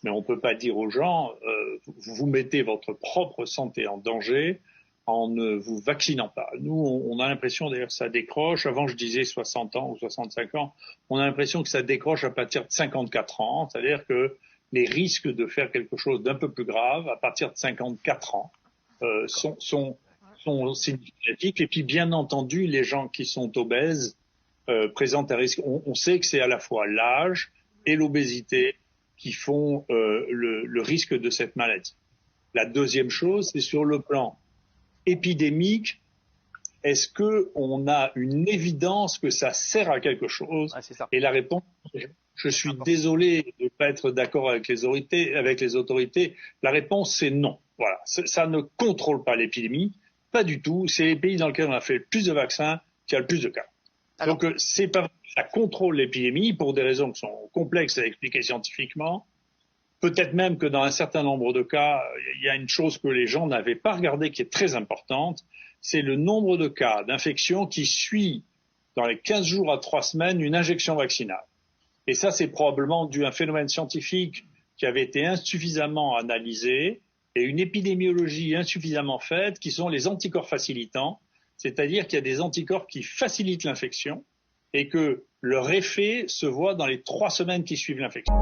Mais on ne peut pas dire aux gens, vous mettez votre propre santé en danger en ne vous vaccinant pas. Nous, on a l'impression d'ailleurs que ça décroche. Avant, je disais 60 ans ou 65 ans. On a l'impression que ça décroche à partir de 54 ans. C'est-à-dire que les risques de faire quelque chose d'un peu plus grave à partir de 54 ans sont significatifs. Et puis, bien entendu, les gens qui sont obèses présentent un risque. On sait que c'est à la fois l'âge et l'obésité qui font le risque de cette maladie. La deuxième chose, c'est sur le plan épidémique, est-ce qu'on a une évidence que ça sert à quelque chose? Et la réponse, je suis désolé de ne pas être d'accord avec les autorités. La réponse, c'est non. Voilà. Ça ne contrôle pas l'épidémie. Pas du tout. C'est les pays dans lesquels on a fait le plus de vaccins qui a le plus de cas. Donc, c'est pas, ça contrôle l'épidémie pour des raisons qui sont complexes à expliquer scientifiquement. Peut-être même que dans un certain nombre de cas, il y a une chose que les gens n'avaient pas regardée qui est très importante, c'est le nombre de cas d'infection qui suit dans les 15 jours à 3 semaines une injection vaccinale. Et ça, c'est probablement dû à un phénomène scientifique qui avait été insuffisamment analysé et une épidémiologie insuffisamment faite, qui sont les anticorps facilitants, c'est-à-dire qu'il y a des anticorps qui facilitent l'infection et que leur effet se voit dans les 3 semaines qui suivent l'infection.